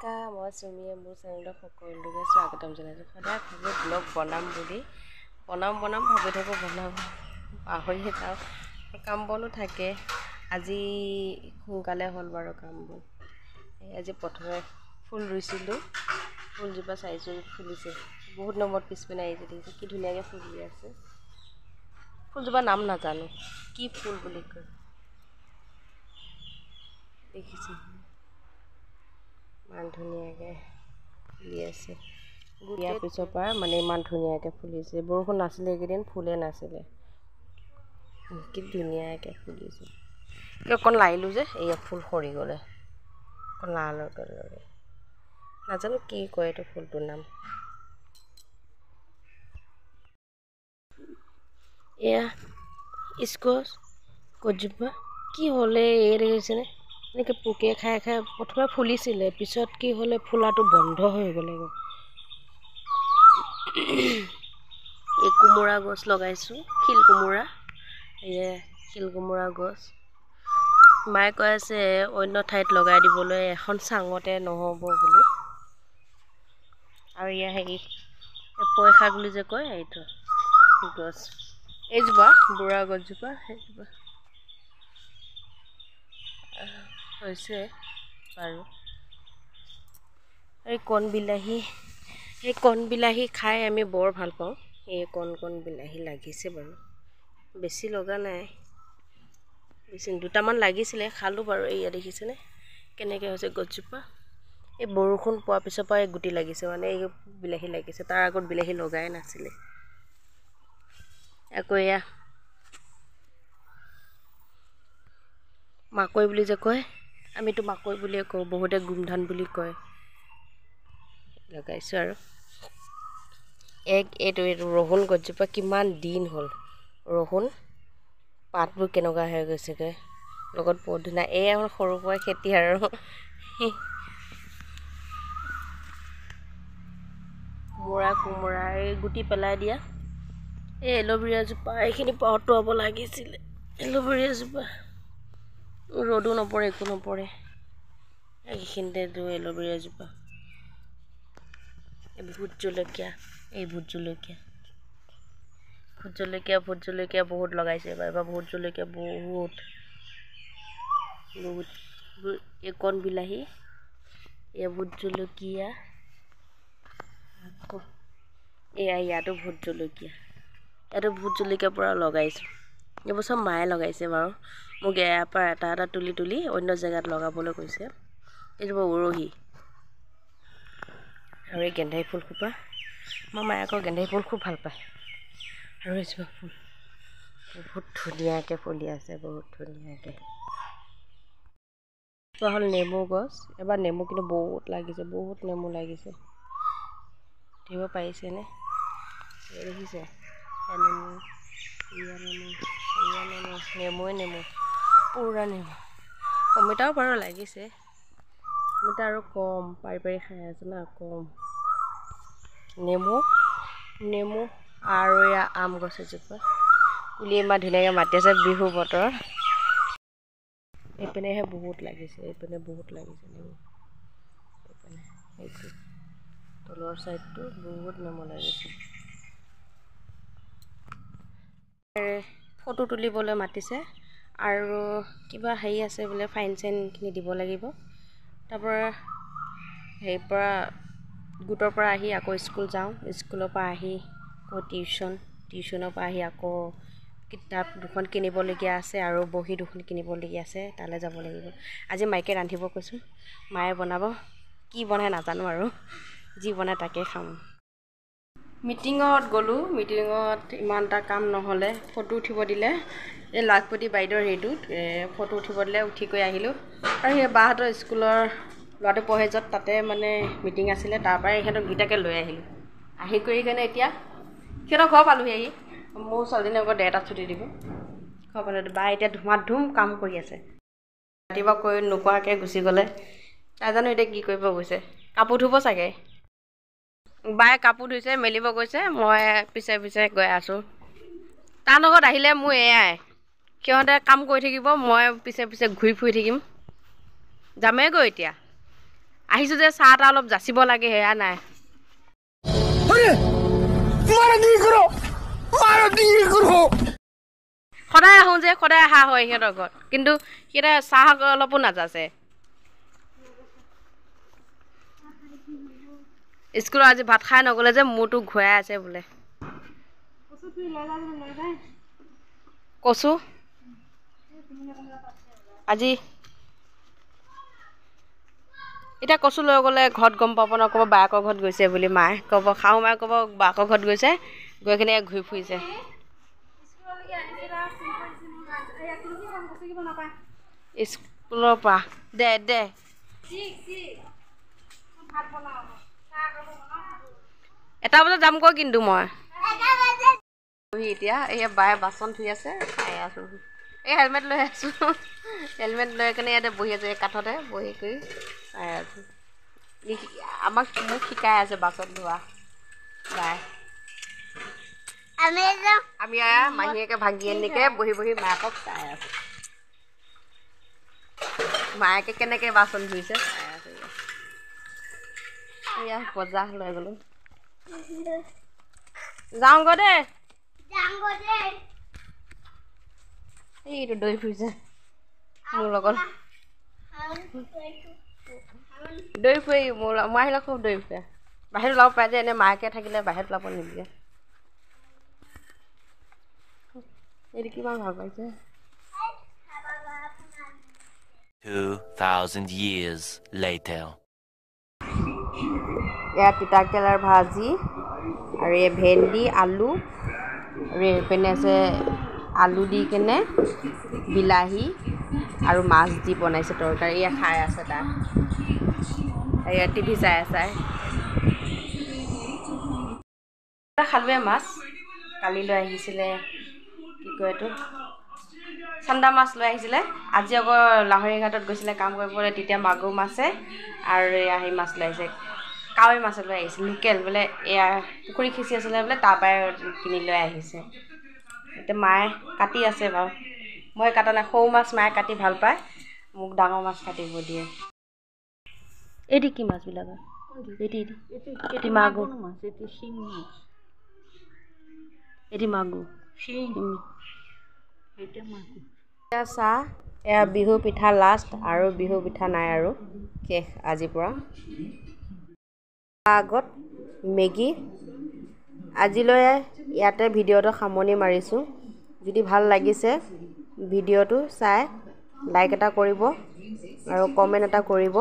নমস্কাৰ, মই চুমিয়ে মোৰ চেনেলত সকলোকে স্বাগতম জনাইছোঁ। সদায় ভাবি ব্লগ বনাম বুলি বনাম ভাবি থাকোঁ, পাহৰিয়ে যাওঁ। কাম বনো থাকে। আজি সোনকালে হ'ল বাৰু কাম বন। আজি প্ৰথমে ফুল ৰুইছিলোঁ, ফুলজোপা চাইছোঁ ফুলিছে। বহুত নম্বৰত পিছপিনে আহিছে, দেখিছোঁ কি ধুনীয়াকৈ ফুলি আছে। ফুলজোপাৰ নাম নাজানো, কি ফুল বুলি কয়, দেখিছোঁ ইমান ধুনীয়াকৈ ফুলি আছে। দিয়াৰ পিছৰ পৰা মানে ইমান ধুনীয়াকৈ ফুলিছে। বৰষুণ নাছিলে এইকেইদিন, ফুলে নাছিলে, কি ধুনীয়াকৈ ফুলিছে। অকণ লাৰিলোঁ যে এয়া ফুল সৰি গ'লে, অকণ লালকে নাজানো কি কয় এইটো ফুলটোৰ নাম। এয়া স্কচ গছজোপা কি হ'লে এই দেখিছেনে, এনেকৈ পোকে খাই প্ৰথমে ফুলিছিলে, পিছত কি হ'লে ফুলাটো বন্ধ হৈ গ'লে। এই কোমোৰা গছ লগাইছোঁ, শিল কোমোৰা, এয়া শিল কোমোৰা গছ। মায়ে কৈ আছে অন্য ঠাইত লগাই দিবলৈ, এখন চাঙতে নহ'ব বুলি। আৰু এয়া হেৰি পই শাক বুলি যে কয়, এইটো গছ, এইজোপা বুঢ়া গছজোপা, সেইজোপা হৈছে বাৰু। এই কণ বিলাহী খাই আমি বৰ ভাল পাওঁ। এই কণ বিলাহী লাগিছে বাৰু, বেছি লগা নাই, দুটামান লাগিছিলে, খালোঁ বাৰু। এয়া দেখিছেনে কেনেকৈ হৈছে গছজোপা। এই বৰষুণ পোৱাৰ পিছৰ পৰা এই গুটি লাগিছে, মানে এই বিলাহী লাগিছে, তাৰ আগত বিলাহী লগাই নাছিলে। আকৌ এয়া মাকৈ বুলি যে কয়, আমিতো মাকৈ বুলিয়ে কওঁ, বহুতে গোমধান বুলি কয়, লগাইছোঁ। আৰু এইটো ৰহুন গছজোপা কিমান দিন হ'ল, ৰহুন পাতবোৰ কেনেকুৱা হৈ গৈছেগৈ, লগত পদিনা। এই আমাৰ সৰু সুৰা খেতি আৰু কোমোৰা এই গুটি পেলাই দিয়া। এই এল'ভেৰাজোপা এইখিনি অঁতৰাব লাগিছিলে, এল'ভেৰাজোপা ৰ'দো নপৰে, একো নপৰে, এইখিনিতে এল'ভেৰাজোপা। এই ভোট জলকীয়া বহুত লগাইছে এবাৰ ভোট জলকীয়া বহুত। এই কণ বিলাহী, এই ভোট জলকীয়া, আকৌ এয়া ইয়াতো ভোট জলকীয়া পৰা লগাইছোঁ। এইবোৰ চব মায়ে লগাইছে বাৰু, মোক ইয়াৰ পৰা এটা তুলি অন্য জেগাত লগাবলৈ কৈছে। এইজোপা উৰহি। আৰু এই গেন্ধাই ফুলসোপা, আমাৰ মায়ে আকৌ গেন্ধাই ফুল খুব ভাল পায়। আৰু এইজোপা ফুল বহুত ধুনীয়াকৈ ফুলি আছে, বহুত ধুনীয়াকৈ। এজোপা হ'ল নেমু গছ, এবাৰ নেমু কিন্তু বহুত লাগিছে, বহুত নেমু লাগিছে। দিব পাৰিছেনে, দেখিছে, নেমু পুৰা নেমু। অমিতাও বাৰু লাগিছে, অমিতা আৰু কম, পাৰি খাই আছোঁ না, কম। নেমু আৰু এয়া আম গছ এজোপা, পুলি ইমান ধুনীয়াকৈ মাতি আছে, বিহু বতৰ। এইপিনেহে বহুত লাগিছে, নেমু, এইপিনে তলৰ চাইডটো বহুত নেমু লাগিছে। ফটো তুলিবলৈ মাতিছে, আৰু কিবা হেৰি আছে বোলে, ফাইন চাইনখিনি দিব লাগিব। তাৰপৰা গোটৰ পৰা আহি আকৌ স্কুল যাওঁ, স্কুলৰ পৰা আহি আকৌ টিউশ্যনৰ পৰা আহি আকৌ কিতাপ দুখন কিনিবলগীয়া আছে, আৰু বহী দুখন কিনিবলগীয়া আছে, তালৈ যাব লাগিব। আজি মাইকে ৰান্ধিব কৈছোঁ, মায়ে বনাব, কি বনাই নাজানো, আৰু যি বনাই তাকে খাম। মিটিঙত গ'লোঁ, মিটিঙত ইমান এটা কাম নহ'লে, ফটো উঠিব দিলে, এই লাখপতি বাইদেউৰ হেৰিটোত ফটো উঠিব দিলে, উঠি কৰি আহিলোঁ। আৰু সেই বাহঁতৰ স্কুলৰ ল'ৰাটো পঢ়ে য'ত, তাতে মানে মিটিং আছিলে, তাৰপৰাই ইহঁতক দুইটাকে লৈ আহিলোঁ। আহি কৰি কেনে এতিয়া সিহঁতৰ ঘৰ পালোহি। আহি মোৰ ছোৱালীজনী আকৌ 1:30 ছুটি দিব, ঘৰ পালোঁ। বা এতিয়া ধুমাধুম কাম কৰি আছে, ৰাতিপুৱা কৰি নোকোৱাকৈ গুচি গ'লে, নাজানো এতিয়া কি কৰিব গৈছে, কাপোৰ ধুব চাগে। বায়ে কাপোৰ ধুইছে, মেলিব গৈছে, মই পিছে গৈ আছোঁ। তাৰ লগত আহিলে মোৰ এয়াই, সিহঁতে কাম কৰি থাকিব, মই পিছে ঘূৰি ফুৰি থাকিম। যামেইগৈ এতিয়া, আহিছোঁ যে চাহ এটা অলপ যাচিব লাগে সেয়া নাই সদায় আহোঁ যে সদায় অহা হয় সিহঁতৰ ঘৰত কিন্তু সিহঁতে চাহ অলপো নাযাচে স্কুলত আজি ভাত খাই নগ'লে যে মূৰটো ঘূৰাই আছে বোলে কচু আজি এতিয়া কচু লৈ গ'লে ঘৰত গম পাব ন ক'ব বায়েকৰ ঘৰত গৈছে বুলি মায়ে ক'ব শাহু মায়ে ক'ব বায়েকৰ ঘৰত গৈছে গৈ কিনে ঘূৰি ফুৰিছে স্কুলৰ পৰা দে এটা বজাত যামগৈ কিন্তু মই এতিয়া এই বায়ে বাচন ধুই আছে চাই আছোঁ এই হেলমেট লৈ আছোঁ হেলমেট লৈ কিনে ইয়াতে বহি আছোঁ এই কাঠতে বহি কৰি চাই আছোঁ মোক শিকাই আছে বাচন ধোৱা বাই আমি মাহীয়েকে ভাগিনীয়েকে বহি মাকক চাই আছোঁ মায়েকে কেনেকৈ বাচন ধুইছে চাই আছোঁ এয়া বজাৰ লৈ গ'লোঁ যাওঁগৈ দেই এইটো দৈ ফুৰিছে মোৰ লগত দৈ ফুৰি মই আহিলে খুব দৈ ফুৰে বাহিৰত ওলাব পাৰে যে এনে মাকে থাকিলে বাহিৰত ওলাব নিদিয়ে এইটো কিমান ভাল পাইছে 2000 years later ইয়াত তিতাকেৰেলাৰ ভাজি আৰু এই ভেন্দি আলু আৰু এইপিনে আছে আলু দি কেনে বিলাহী আৰু মাছ দি বনাইছে তৰকাৰী এয়া খাই আছে তাত এয়া টিভি চাই আছে খালোৱে মাছ কালি লৈ আহিছিলে কি কয় এইটো চান্দা মাছ লৈ আহিছিলে আজি আকৌ লাহৰি ঘাটত গৈছিলে কাম কৰিবলৈ তেতিয়া মাগুৰ মাছে আৰু এয়া সেই মাছ লৈ আহিছে কাৱৈ মাছ লৈ আহিছে লোকেল বোলে এয়া পুখুৰী সিঁচি আছিলে বোলে তাৰপৰাই কিনি লৈ আহিছে এতিয়া মায়ে কাটি আছে বাৰু মই কাটা নাই সৰু মাছ মায়ে কাটি ভাল পায় মোক ডাঙৰ মাছ কাটিব দিয়ে এইটো কি মাছবিলাক এটি মাগুৰ মাছ এটি শিং মাছ এটি মাগুৰ শিং এটা মাগুৰ এয়া চাহ এয়া বিহু পিঠা লাষ্ট আৰু বিহু পিঠা নাই আৰু শেষ আজিৰ পৰা আগত মেগী আজিলৈ ইয়াতে ভিডিঅ'টো সামৰণি মাৰিছোঁ যদি ভাল লাগিছে ভিডিঅ'টো চাই লাইক এটা কৰিব আৰু কমেণ্ট এটা কৰিব